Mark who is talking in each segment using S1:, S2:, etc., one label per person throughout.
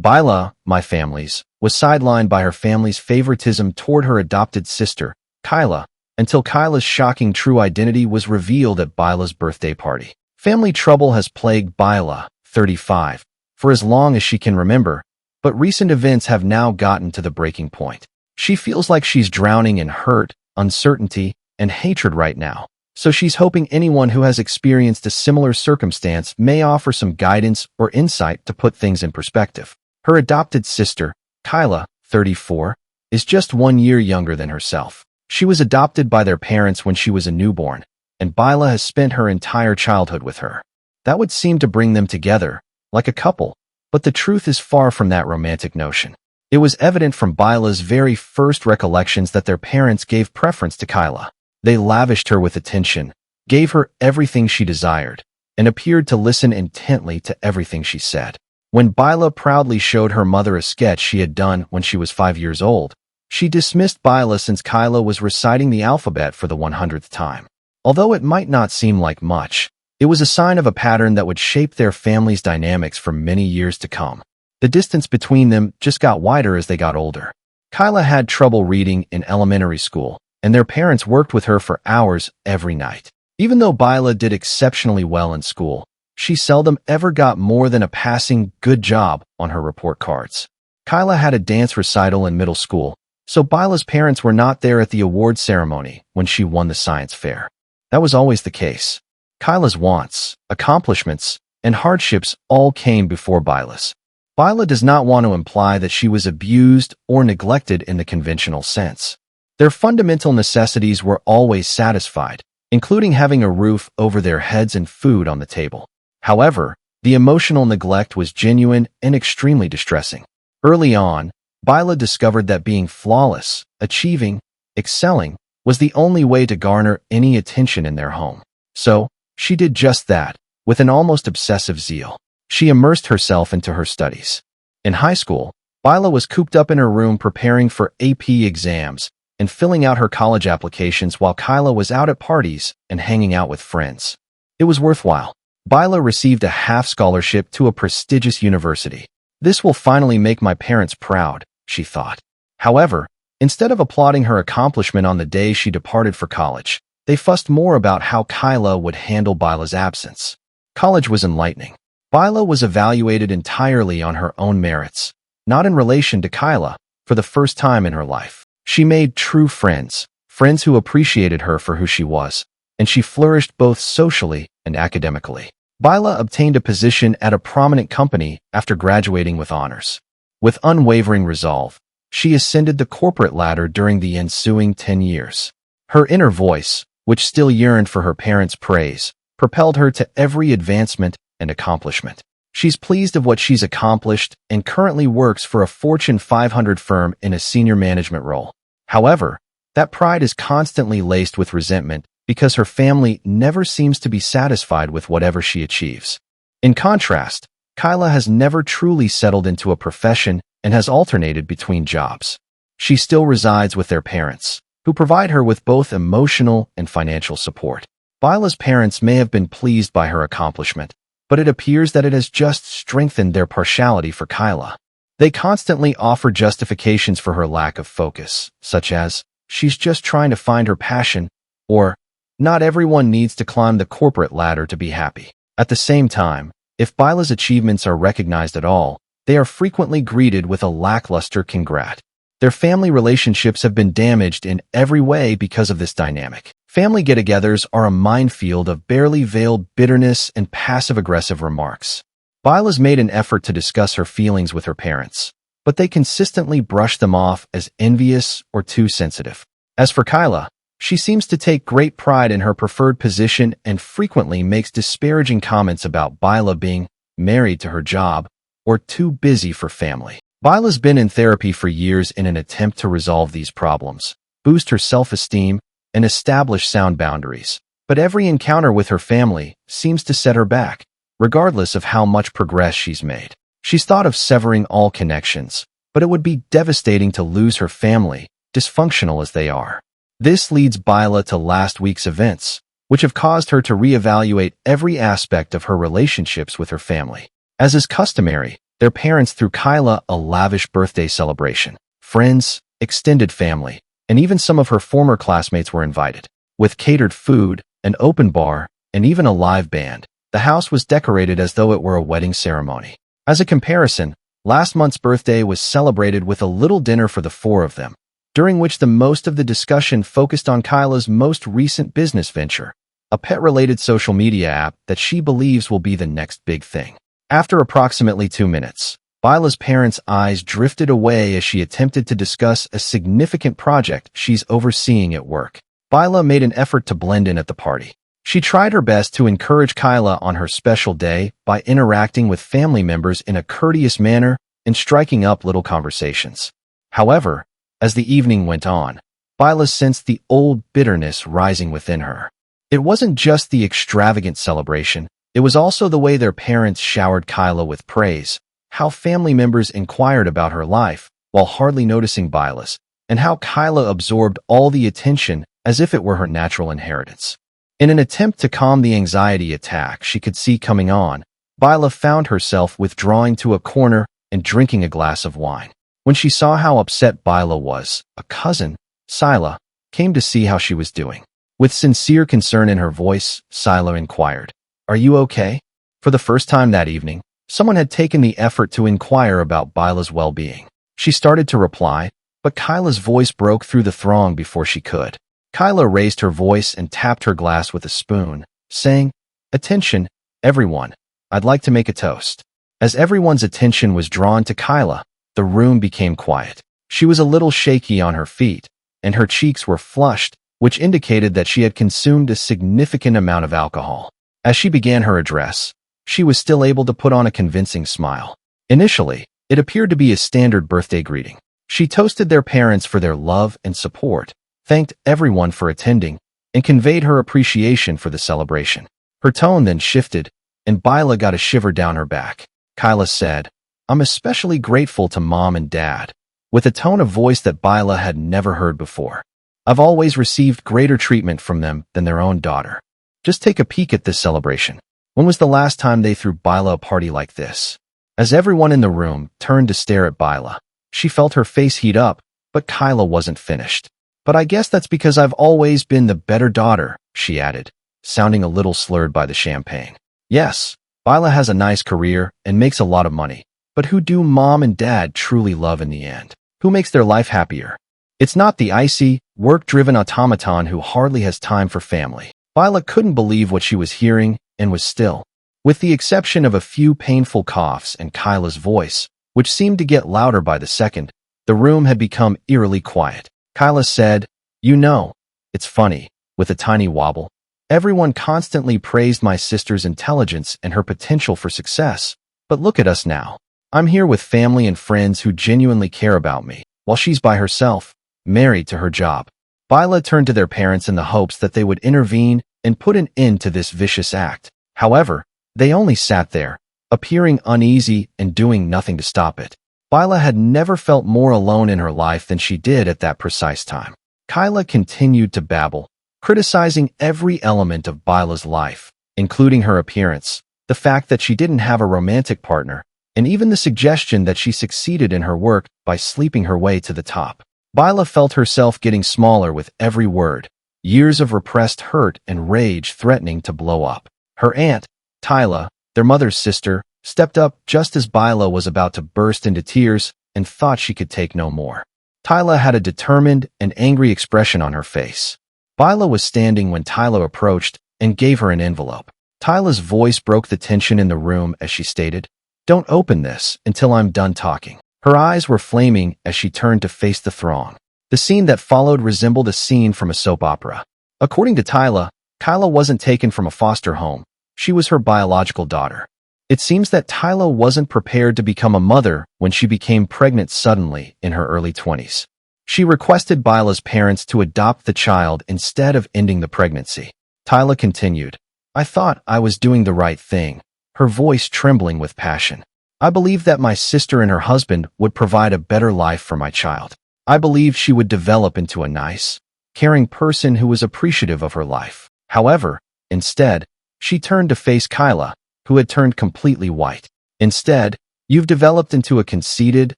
S1: Bila, my family's, was sidelined by her family's favoritism toward her adopted sister, Kyla, until Kyla's shocking true identity was revealed at Bila's birthday party. Family trouble has plagued Bila, 35, for as long as she can remember, but recent events have now gotten to the breaking point. She feels like she's drowning in hurt, uncertainty, and hatred right now, so she's hoping anyone who has experienced a similar circumstance may offer some guidance or insight to put things in perspective. Her adopted sister, Kyla, 34, is just 1 year younger than herself. She was adopted by their parents when she was a newborn, and Bila has spent her entire childhood with her. That would seem to bring them together, like a couple, but the truth is far from that romantic notion. It was evident from Bila's very first recollections that their parents gave preference to Kyla. They lavished her with attention, gave her everything she desired, and appeared to listen intently to everything she said. When Bila proudly showed her mother a sketch she had done when she was 5 years old, she dismissed Bila since Kyla was reciting the alphabet for the 100th time. Although it might not seem like much, it was a sign of a pattern that would shape their family's dynamics for many years to come. The distance between them just got wider as they got older. Kyla had trouble reading in elementary school, and their parents worked with her for hours every night. Even though Bila did exceptionally well in school, she seldom ever got more than a passing good job on her report cards. Kyla had a dance recital in middle school, so Bila's parents were not there at the award ceremony when she won the science fair. That was always the case. Kyla's wants, accomplishments, and hardships all came before Bila's. Bila does not want to imply that she was abused or neglected in the conventional sense. Their fundamental necessities were always satisfied, including having a roof over their heads and food on the table. However, the emotional neglect was genuine and extremely distressing. Early on, Bila discovered that being flawless, achieving, excelling, was the only way to garner any attention in their home. So, she did just that, with an almost obsessive zeal. She immersed herself into her studies. In high school, Bila was cooped up in her room preparing for AP exams and filling out her college applications while Kyla was out at parties and hanging out with friends. It was worthwhile. Bila received a half scholarship to a prestigious university. This will finally make my parents proud, she thought. However, instead of applauding her accomplishment on the day she departed for college, they fussed more about how Kyla would handle Bila's absence. College was enlightening. Bila was evaluated entirely on her own merits, not in relation to Kyla, for the first time in her life. She made true friends, friends who appreciated her for who she was, and she flourished both socially and academically. Bila obtained a position at a prominent company after graduating with honors. With unwavering resolve, she ascended the corporate ladder during the ensuing 10 years. Her inner voice, which still yearned for her parents' praise, propelled her to every advancement and accomplishment. She's pleased of what she's accomplished and currently works for a Fortune 500 firm in a senior management role. However, that pride is constantly laced with resentment because her family never seems to be satisfied with whatever she achieves. In contrast, Kyla has never truly settled into a profession and has alternated between jobs. She still resides with their parents, who provide her with both emotional and financial support. Bila's parents may have been pleased by her accomplishment, but it appears that it has just strengthened their partiality for Kyla. They constantly offer justifications for her lack of focus, such as, she's just trying to find her passion, or, not everyone needs to climb the corporate ladder to be happy. At the same time, if Bila's achievements are recognized at all, they are frequently greeted with a lackluster congrat. Their family relationships have been damaged in every way because of this dynamic. Family get-togethers are a minefield of barely veiled bitterness and passive-aggressive remarks. Bila's made an effort to discuss her feelings with her parents, but they consistently brush them off as envious or too sensitive. As for Kyla, she seems to take great pride in her preferred position and frequently makes disparaging comments about Bila being married to her job or too busy for family. Bila's been in therapy for years in an attempt to resolve these problems, boost her self-esteem, and establish sound boundaries. But every encounter with her family seems to set her back, regardless of how much progress she's made. She's thought of severing all connections, but it would be devastating to lose her family, dysfunctional as they are. This leads Bila to last week's events, which have caused her to reevaluate every aspect of her relationships with her family. As is customary, Their parents threw Kyla a lavish birthday celebration. Friends, extended family, and even some of her former classmates were invited. With catered food, an open bar, and even a live band, the house was decorated as though it were a wedding ceremony. As a comparison, last month's birthday was celebrated with a little dinner for the four of them, during which the most of the discussion focused on Kyla's most recent business venture, a pet-related social media app that she believes will be the next big thing. After approximately 2 minutes, Byla's parents' eyes drifted away as she attempted to discuss a significant project she's overseeing at work. Byla made an effort to blend in at the party. She tried her best to encourage Kyla on her special day by interacting with family members in a courteous manner and striking up little conversations. However, as the evening went on, Byla sensed the old bitterness rising within her. It wasn't just the extravagant celebration, it was also the way their parents showered Kyla with praise, how family members inquired about her life while hardly noticing Byla's, and how Kyla absorbed all the attention as if it were her natural inheritance. In an attempt to calm the anxiety attack she could see coming on, Byla found herself withdrawing to a corner and drinking a glass of wine. When she saw how upset Byla was, a cousin, Sila, came to see how she was doing. With sincere concern in her voice, Sila inquired, "Are you okay?" For the first time that evening, someone had taken the effort to inquire about Byla's well-being. She started to reply, but Kyla's voice broke through the throng before she could. Kyla raised her voice and tapped her glass with a spoon, saying, "Attention, everyone, I'd like to make a toast." As everyone's attention was drawn to Kyla, the room became quiet. She was a little shaky on her feet, and her cheeks were flushed, which indicated that she had consumed a significant amount of alcohol. As she began her address, she was still able to put on a convincing smile. Initially, it appeared to be a standard birthday greeting. She toasted their parents for their love and support, thanked everyone for attending, and conveyed her appreciation for the celebration. Her tone then shifted, and Byla got a shiver down her back. Kyla said, "I'm especially grateful to Mom and Dad," with a tone of voice that Byla had never heard before. "I've always received greater treatment from them than their own daughter. Just take a peek at this celebration. When was the last time they threw Byla a party like this?" As everyone in the room turned to stare at Byla, she felt her face heat up, but Kyla wasn't finished. "But I guess that's because I've always been the better daughter," she added, sounding a little slurred by the champagne. "Yes, Byla has a nice career and makes a lot of money, but who do Mom and Dad truly love in the end? Who makes their life happier? It's not the icy, work-driven automaton who hardly has time for family." Byla couldn't believe what she was hearing and was still. With the exception of a few painful coughs and Kyla's voice, which seemed to get louder by the second, the room had become eerily quiet. Kyla said, "You know, it's funny," with a tiny wobble. "Everyone constantly praised my sister's intelligence and her potential for success, but look at us now. I'm here with family and friends who genuinely care about me, while she's by herself, married to her job." Byla turned to their parents in the hopes that they would intervene and put an end to this vicious act. However, they only sat there, appearing uneasy and doing nothing to stop it. Byla had never felt more alone in her life than she did at that precise time. Kyla continued to babble, criticizing every element of Byla's life, including her appearance, the fact that she didn't have a romantic partner, and even the suggestion that she succeeded in her work by sleeping her way to the top. Byla felt herself getting smaller with every word, years of repressed hurt and rage threatening to blow up. Her aunt, Tyla, their mother's sister, stepped up just as Byla was about to burst into tears and thought she could take no more. Tyla had a determined and angry expression on her face. Byla was standing when Tyla approached and gave her an envelope. Tyla's voice broke the tension in the room as she stated, "Don't open this until I'm done talking." Her eyes were flaming as she turned to face the throng. The scene that followed resembled a scene from a soap opera. According to Tyla, Kyla wasn't taken from a foster home. She was her biological daughter. It seems that Tyla wasn't prepared to become a mother when she became pregnant suddenly in her early 20s. She requested Byla's parents to adopt the child instead of ending the pregnancy. Tyla continued, "I thought I was doing the right thing," her voice trembling with passion. "I believed that my sister and her husband would provide a better life for my child. I believed she would develop into a nice, caring person who was appreciative of her life. However, instead, she turned to face Kyla, who had turned completely white. Instead, You've developed into a conceited,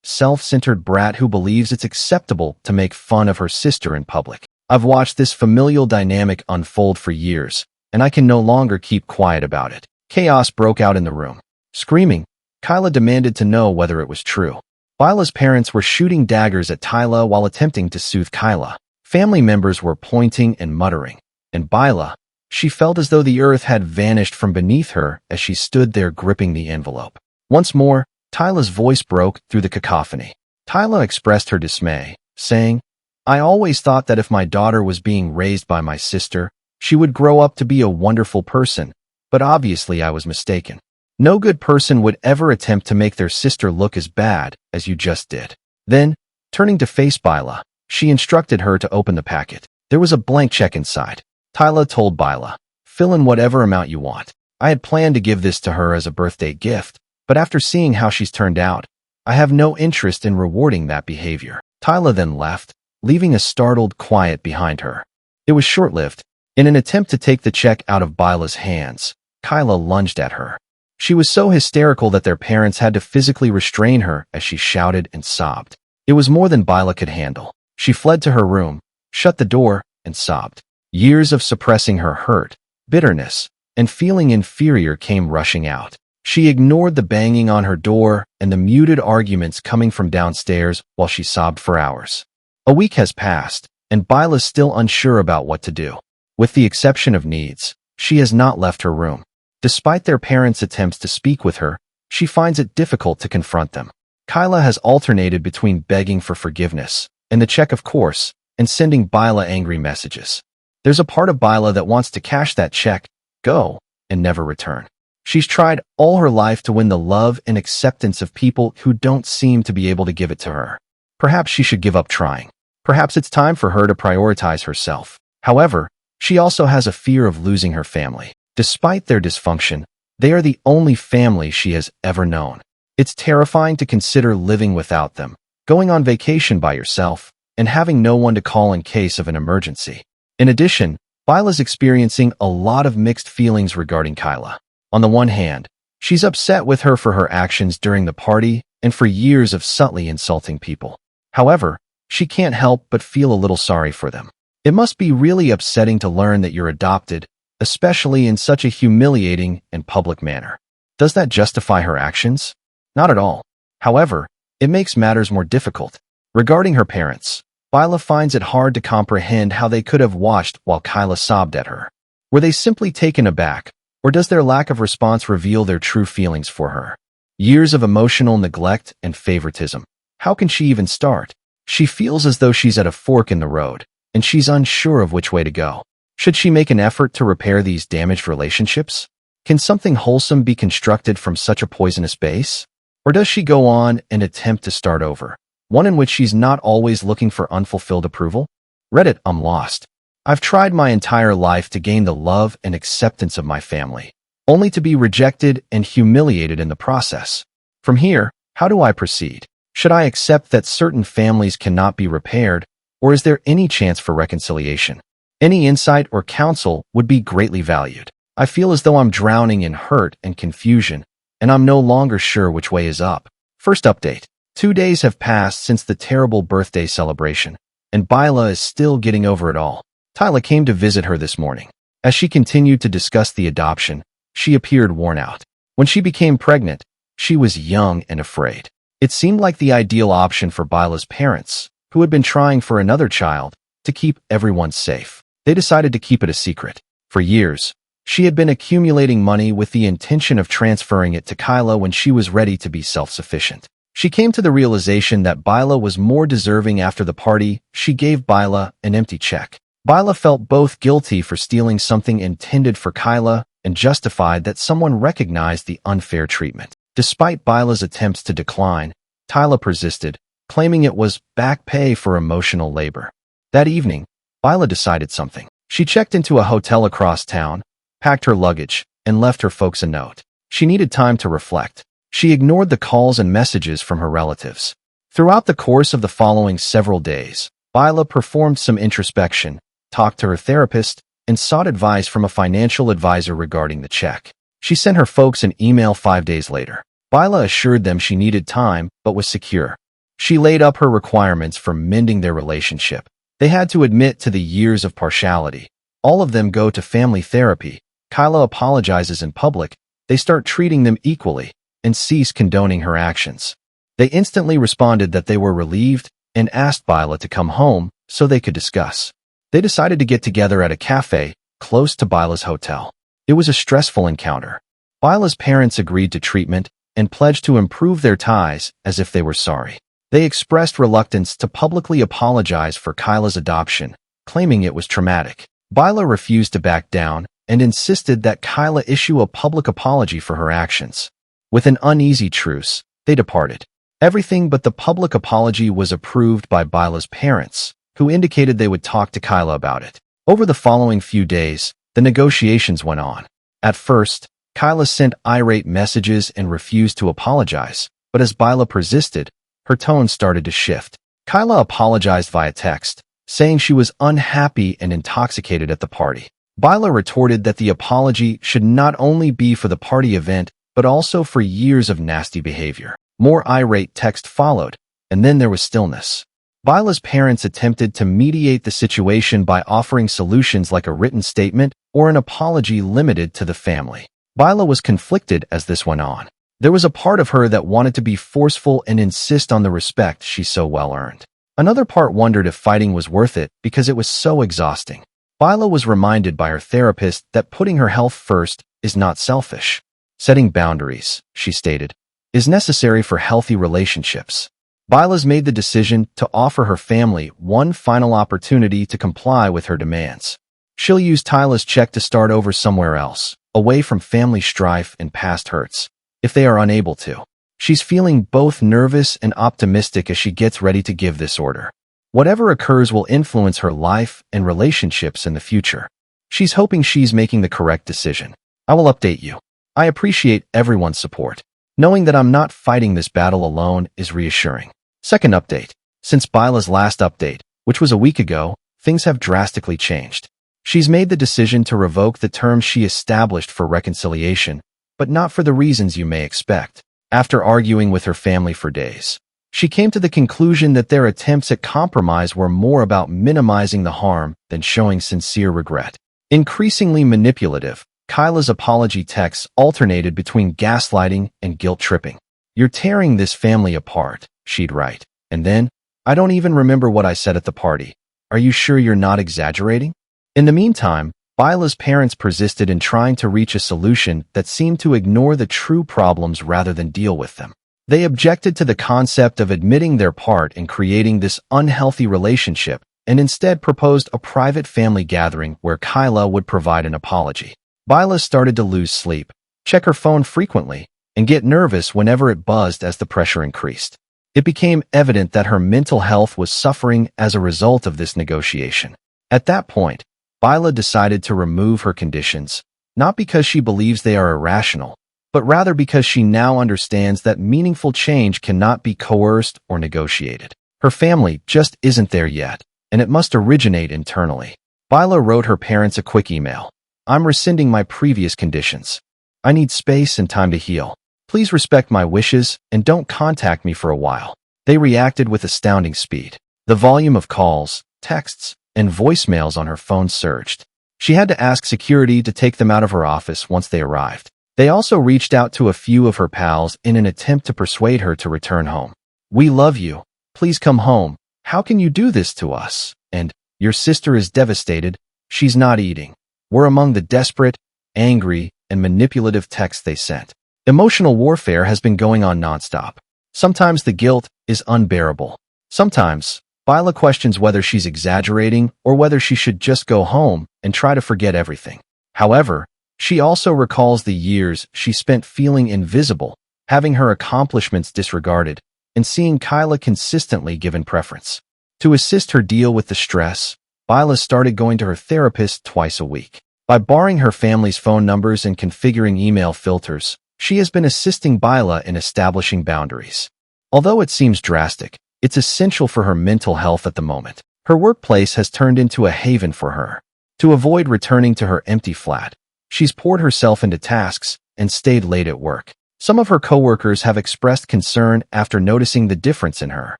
S1: self-centered brat who believes it's acceptable to make fun of her sister in public. I've watched this familial dynamic unfold for years, and I can no longer keep quiet about it. Chaos broke out in the room. Screaming, Kyla demanded to know whether it was true. Bila's parents were shooting daggers at Tyla while attempting to soothe Kyla. Family members were pointing and muttering. And Bila, she felt as though the earth had vanished from beneath her as she stood there gripping the envelope. Once more, Tyla's voice broke through the cacophony. Tyla expressed her dismay, saying, "I always thought that if my daughter was being raised by my sister, she would grow up to be a wonderful person, but obviously I was mistaken. No good person would ever attempt to make their sister look as bad as you just did." Then, turning to face Bila, she instructed her to open the packet. There was a blank check inside. Tyla told Bila, "Fill in whatever amount you want. I had planned to give this to her as a birthday gift, but after seeing how she's turned out, I have no interest in rewarding that behavior." Tyla then left, leaving a startled quiet behind her. It was short-lived. In an attempt to take the check out of Bila's hands, Kyla lunged at her. She was so hysterical that their parents had to physically restrain her as she shouted and sobbed. It was more than Bila could handle. She fled to her room, shut the door, and sobbed. Years of suppressing her hurt, bitterness, and feeling inferior came rushing out. She ignored the banging on her door and the muted arguments coming from downstairs while she sobbed for hours. A week has passed, and Bila's still unsure about what to do. With the exception of needs, she has not left her room. Despite their parents' attempts to speak with her, she finds it difficult to confront them. Kyla has alternated between begging for forgiveness, and the check of course, and sending Bila angry messages. There's a part of Bila that wants to cash that check, go, and never return. She's tried all her life to win the love and acceptance of people who don't seem to be able to give it to her. Perhaps she should give up trying. Perhaps it's time for her to prioritize herself. However, she also has a fear of losing her family. Despite their dysfunction, they are the only family she has ever known. It's terrifying to consider living without them, going on vacation by yourself, and having no one to call in case of an emergency. In addition, Bila's experiencing a lot of mixed feelings regarding Kyla. On the one hand, she's upset with her for her actions during the party and for years of subtly insulting people. However, she can't help but feel a little sorry for them. It must be really upsetting to learn that you're adopted, especially in such a humiliating and public manner. Does that justify her actions? Not at all. However, it makes matters more difficult. Regarding her parents, Bila finds it hard to comprehend how they could have watched while Kyla sobbed at her. Were they simply taken aback, or does their lack of response reveal their true feelings for her? Years of emotional neglect and favoritism. How can she even start? She feels as though she's at a fork in the road, and she's unsure of which way to go. Should she make an effort to repair these damaged relationships? Can something wholesome be constructed from such a poisonous base? Or does she go on and attempt to start over, one in which she's not always looking for unfulfilled approval? Reddit, I'm lost. I've tried my entire life to gain the love and acceptance of my family, only to be rejected and humiliated in the process. From here, how do I proceed? Should I accept that certain families cannot be repaired, or is there any chance for reconciliation? Any insight or counsel would be greatly valued. I feel as though I'm drowning in hurt and confusion, and I'm no longer sure which way is up. First update. 2 days have passed since the terrible birthday celebration, and Bila is still getting over it all. Tyla came to visit her this morning. As she continued to discuss the adoption, she appeared worn out. When she became pregnant, she was young and afraid. It seemed like the ideal option for Bila's parents, who had been trying for another child, to keep everyone safe. They decided to keep it a secret. For years, she had been accumulating money with the intention of transferring it to Kyla when she was ready to be self-sufficient. She came to the realization that Bila was more deserving after the party. She gave Bila an empty check. Bila felt both guilty for stealing something intended for Kyla and justified that someone recognized the unfair treatment. Despite Bila's attempts to decline, Tyla persisted, claiming it was back pay for emotional labor. That evening, Bila decided something. She checked into a hotel across town, packed her luggage, and left her folks a note. She needed time to reflect. She ignored the calls and messages from her relatives. Throughout the course of the following several days, Bila performed some introspection, talked to her therapist, and sought advice from a financial advisor regarding the check. She sent her folks an email 5 days later. Bila assured them she needed time, but was secure. She laid up her requirements for mending their relationship. They had to admit to the years of partiality. All of them go to family therapy. Kyla apologizes in public. They start treating them equally and cease condoning her actions. They instantly responded that they were relieved and asked Bila to come home so they could discuss. They decided to get together at a cafe close to Bila's hotel. It was a stressful encounter. Bila's parents agreed to treatment and pledged to improve their ties as if they were sorry. They expressed reluctance to publicly apologize for Kyla's adoption, claiming it was traumatic. Bila refused to back down and insisted that Kyla issue a public apology for her actions. With an uneasy truce, they departed. Everything but the public apology was approved by Bila's parents, who indicated they would talk to Kyla about it. Over the following few days, the negotiations went on. At first, Kyla sent irate messages and refused to apologize, but as Bila persisted, her tone started to shift. Kyla apologized via text, saying she was unhappy and intoxicated at the party. Bila retorted that the apology should not only be for the party event, but also for years of nasty behavior. More irate text followed, and then there was stillness. Bila's parents attempted to mediate the situation by offering solutions like a written statement or an apology limited to the family. Bila was conflicted as this went on. There was a part of her that wanted to be forceful and insist on the respect she so well earned. Another part wondered if fighting was worth it because it was so exhausting. Bila was reminded by her therapist that putting her health first is not selfish. Setting boundaries, she stated, is necessary for healthy relationships. Bila's made the decision to offer her family one final opportunity to comply with her demands. She'll use Tyla's check to start over somewhere else, away from family strife and past hurts, if they are unable to. She's feeling both nervous and optimistic as she gets ready to give this order. Whatever occurs will influence her life and relationships in the future. She's hoping she's making the correct decision. I will update you. I appreciate everyone's support. Knowing that I'm not fighting this battle alone is reassuring. Second update. Since Bila's last update, which was a week ago, things have drastically changed. She's made the decision to revoke the terms she established for reconciliation, but not for the reasons you may expect. After arguing with her family for days, she came to the conclusion that their attempts at compromise were more about minimizing the harm than showing sincere regret. Increasingly manipulative, Kyla's apology texts alternated between gaslighting and guilt-tripping. "You're tearing this family apart," she'd write. And then, "I don't even remember what I said at the party. Are you sure you're not exaggerating?" In the meantime, Bila's parents persisted in trying to reach a solution that seemed to ignore the true problems rather than deal with them. They objected to the concept of admitting their part in creating this unhealthy relationship and instead proposed a private family gathering where Kyla would provide an apology. Bila started to lose sleep, check her phone frequently, and get nervous whenever it buzzed as the pressure increased. It became evident that her mental health was suffering as a result of this negotiation. At that point, Bila decided to remove her conditions, not because she believes they are irrational, but rather because she now understands that meaningful change cannot be coerced or negotiated. Her family just isn't there yet, and it must originate internally. Bila wrote her parents a quick email. "I'm rescinding my previous conditions. I need space and time to heal. Please respect my wishes and don't contact me for a while." They reacted with astounding speed. The volume of calls, texts, and voicemails on her phone surged. She had to ask security to take them out of her office once they arrived. They also reached out to a few of her pals in an attempt to persuade her to return home. "We love you. Please come home. How can you do this to us?" And, "Your sister is devastated. She's not eating." Were among the desperate, angry, and manipulative texts they sent. Emotional warfare has been going on nonstop. Sometimes the guilt is unbearable. Sometimes, Bila questions whether she's exaggerating or whether she should just go home and try to forget everything. However, she also recalls the years she spent feeling invisible, having her accomplishments disregarded, and seeing Kyla consistently given preference. To assist her deal with the stress, Bila started going to her therapist twice a week. By borrowing her family's phone numbers and configuring email filters, she has been assisting Bila in establishing boundaries. Although it seems drastic, it's essential for her mental health at the moment. Her workplace has turned into a haven for her. To avoid returning to her empty flat, she's poured herself into tasks and stayed late at work. Some of her coworkers have expressed concern after noticing the difference in her.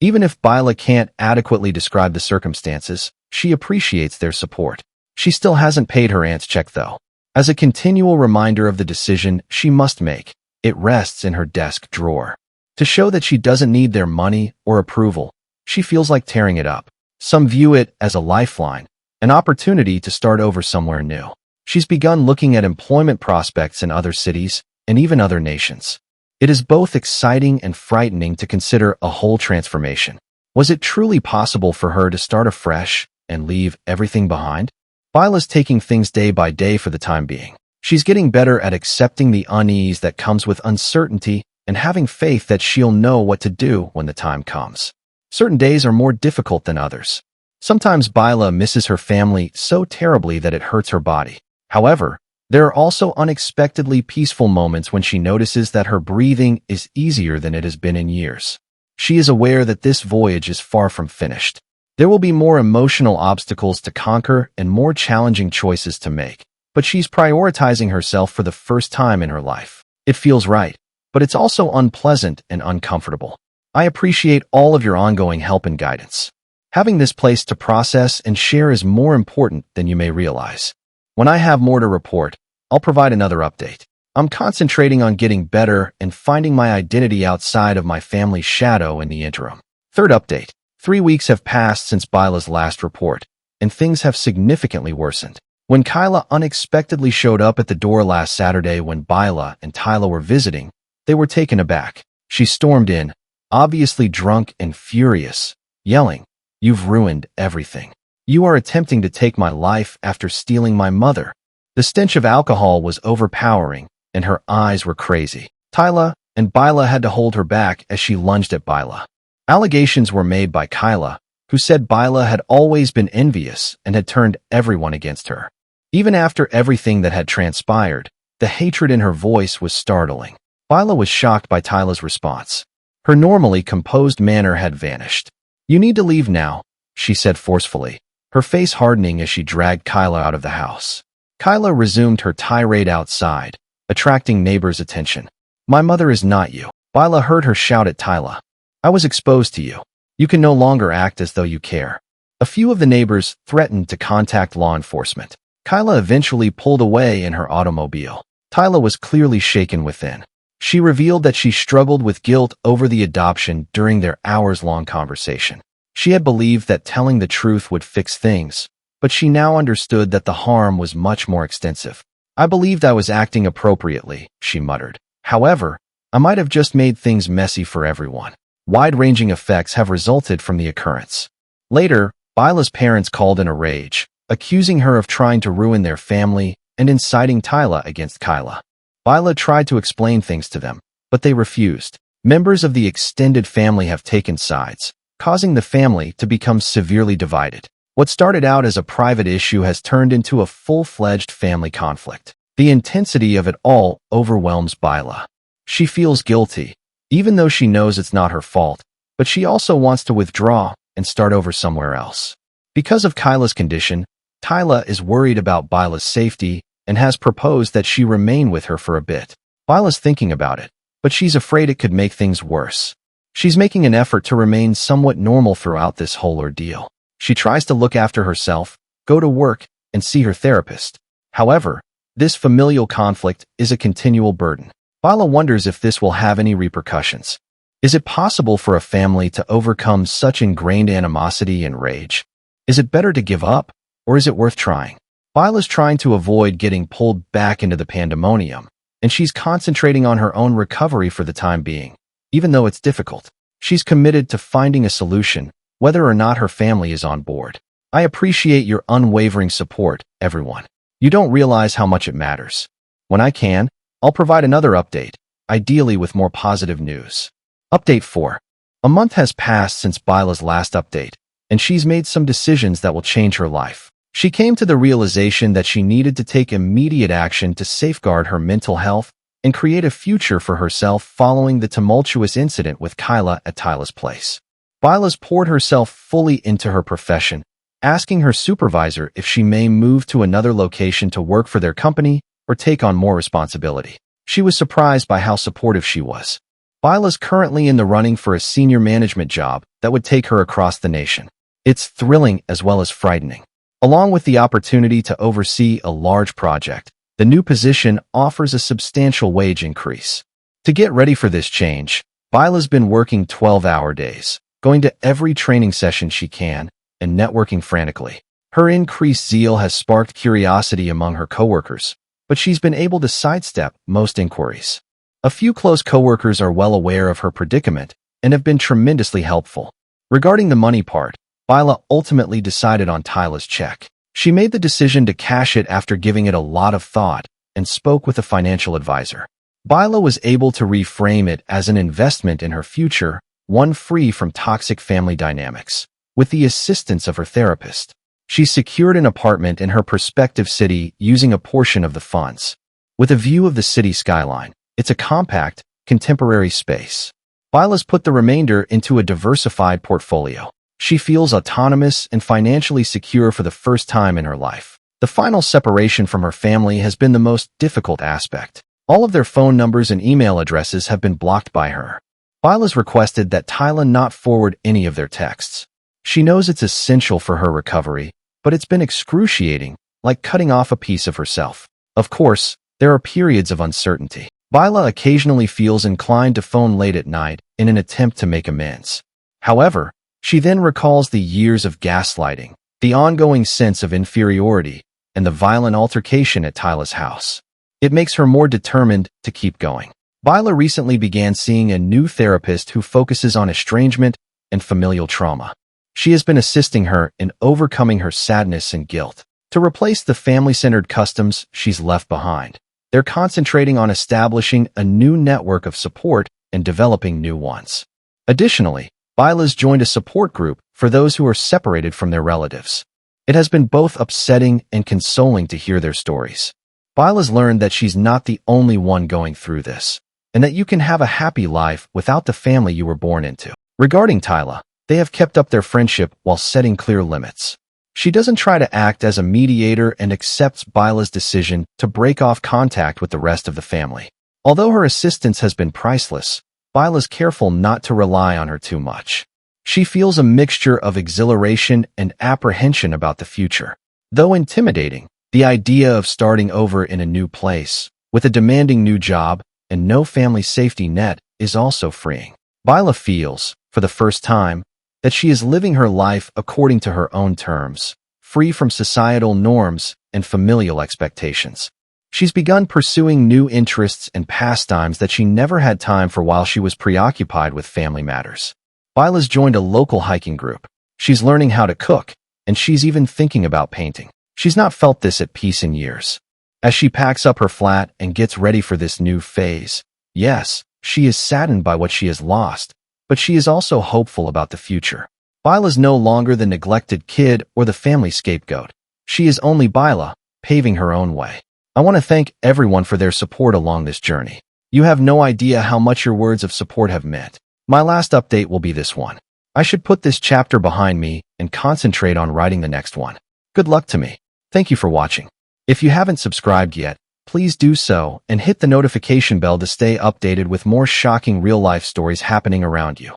S1: Even if Byla can't adequately describe the circumstances, she appreciates their support. She still hasn't paid her aunt's check, though. As a continual reminder of the decision she must make, it rests in her desk drawer. To show that she doesn't need their money or approval, she feels like tearing it up. Some view it as a lifeline, an opportunity to start over somewhere new. She's begun looking at employment prospects in other cities and even other nations. It is both exciting and frightening to consider a whole transformation. Was it truly possible for her to start afresh and leave everything behind? Byla's taking things day by day for the time being. She's getting better at accepting the unease that comes with uncertainty and having faith that she'll know what to do when the time comes. Certain days are more difficult than others. Sometimes Byla misses her family so terribly that it hurts her body. However, there are also unexpectedly peaceful moments when she notices that her breathing is easier than it has been in years. She is aware that this voyage is far from finished. There will be more emotional obstacles to conquer and more challenging choices to make, but she's prioritizing herself for the first time in her life. It feels right, but it's also unpleasant and uncomfortable. I appreciate all of your ongoing help and guidance. Having this place to process and share is more important than you may realize. When I have more to report, I'll provide another update. I'm concentrating on getting better and finding my identity outside of my family's shadow in the interim. Third update. 3 weeks have passed since Byla's last report, and things have significantly worsened. When Kyla unexpectedly showed up at the door last Saturday when Byla and Tyla were visiting, they were taken aback. She stormed in, obviously drunk and furious, yelling, "You've ruined everything. You are attempting to take my life after stealing my mother." The stench of alcohol was overpowering, and her eyes were crazy. Tyla and Byla had to hold her back as she lunged at Byla. Allegations were made by Kyla, who said Byla had always been envious and had turned everyone against her. Even after everything that had transpired, the hatred in her voice was startling. Byla was shocked by Tyla's response. Her normally composed manner had vanished. "You need to leave now," she said forcefully, her face hardening as she dragged Kyla out of the house. Kyla resumed her tirade outside, attracting neighbors' attention. "My mother is not you." Byla heard her shout at Tyla. "I was exposed to you. You can no longer act as though you care." A few of the neighbors threatened to contact law enforcement. Kyla eventually pulled away in her automobile. Tyla was clearly shaken within. She revealed that she struggled with guilt over the adoption during their hours-long conversation. She had believed that telling the truth would fix things, but she now understood that the harm was much more extensive. "I believed I was acting appropriately," she muttered. "However, I might have just made things messy for everyone." Wide-ranging effects have resulted from the occurrence. Later, Byla's parents called in a rage, accusing her of trying to ruin their family and inciting Tyla against Kyla. Byla tried to explain things to them, but they refused. Members of the extended family have taken sides, causing the family to become severely divided. What started out as a private issue has turned into a full-fledged family conflict. The intensity of it all overwhelms Byla. She feels guilty, even though she knows it's not her fault, but she also wants to withdraw and start over somewhere else. Because of Kyla's condition, Tyla is worried about Byla's safety and has proposed that she remain with her for a bit. Byla's thinking about it, but she's afraid it could make things worse. She's making an effort to remain somewhat normal throughout this whole ordeal. She tries to look after herself, go to work, and see her therapist. However, this familial conflict is a continual burden. Byla wonders if this will have any repercussions. Is it possible for a family to overcome such ingrained animosity and rage? Is it better to give up, or is it worth trying? Byla's trying to avoid getting pulled back into the pandemonium, and she's concentrating on her own recovery for the time being. Even though it's difficult, she's committed to finding a solution, whether or not her family is on board. I appreciate your unwavering support, everyone. You don't realize how much it matters. When I can, I'll provide another update, ideally with more positive news. Update 4. A month has passed since Byla's last update, and she's made some decisions that will change her life. She came to the realization that she needed to take immediate action to safeguard her mental health and create a future for herself following the tumultuous incident with Kyla at Tyla's place. Byla's poured herself fully into her profession, asking her supervisor if she may move to another location to work for their company or take on more responsibility. She was surprised by how supportive she was. Bila's currently in the running for a senior management job that would take her across the nation. It's thrilling as well as frightening. Along with the opportunity to oversee a large project, the new position offers a substantial wage increase. To get ready for this change, Bila's been working 12-hour days, going to every training session she can, and networking frantically. Her increased zeal has sparked curiosity among her coworkers, but she's been able to sidestep most inquiries. A few close coworkers are well aware of her predicament and have been tremendously helpful. Regarding the money part, Bila ultimately decided on Tyla's check. She made the decision to cash it after giving it a lot of thought and spoke with a financial advisor. Bila was able to reframe it as an investment in her future, one free from toxic family dynamics. With the assistance of her therapist, she secured an apartment in her prospective city using a portion of the funds. With a view of the city skyline, it's a compact, contemporary space. Bila's put the remainder into a diversified portfolio. She feels autonomous and financially secure for the first time in her life. The final separation from her family has been the most difficult aspect. All of their phone numbers and email addresses have been blocked by her. Bila's requested that Tyla not forward any of their texts. She knows it's essential for her recovery, but it's been excruciating, like cutting off a piece of herself. Of course, there are periods of uncertainty. Bila occasionally feels inclined to phone late at night in an attempt to make amends. However, she then recalls the years of gaslighting, the ongoing sense of inferiority, and the violent altercation at Tyla's house. It makes her more determined to keep going. Bila recently began seeing a new therapist who focuses on estrangement and familial trauma. She has been assisting her in overcoming her sadness and guilt. To replace the family-centered customs she's left behind, they're concentrating on establishing a new network of support and developing new ones. Additionally, Bila's joined a support group for those who are separated from their relatives. It has been both upsetting and consoling to hear their stories. Bila's learned that she's not the only one going through this, and that you can have a happy life without the family you were born into. Regarding Tyla, they have kept up their friendship while setting clear limits. She doesn't try to act as a mediator and accepts Bila's decision to break off contact with the rest of the family. Although her assistance has been priceless, Bila's careful not to rely on her too much. She feels a mixture of exhilaration and apprehension about the future. Though intimidating, the idea of starting over in a new place, with a demanding new job and no family safety net, is also freeing. Bila feels, for the first time, that she is living her life according to her own terms, free from societal norms and familial expectations. She's begun pursuing new interests and pastimes that she never had time for while she was preoccupied with family matters. Bila's joined a local hiking group. She's learning how to cook, and she's even thinking about painting. She's not felt this at peace in years. As she packs up her flat and gets ready for this new phase, yes, she is saddened by what she has lost, but she is also hopeful about the future. Bila's no longer the neglected kid or the family scapegoat. She is only Bila, paving her own way. I want to thank everyone for their support along this journey. You have no idea how much your words of support have meant. My last update will be this one. I should put this chapter behind me and concentrate on writing the next one. Good luck to me. Thank you for watching. If you haven't subscribed yet, please do so and hit the notification bell to stay updated with more shocking real-life stories happening around you.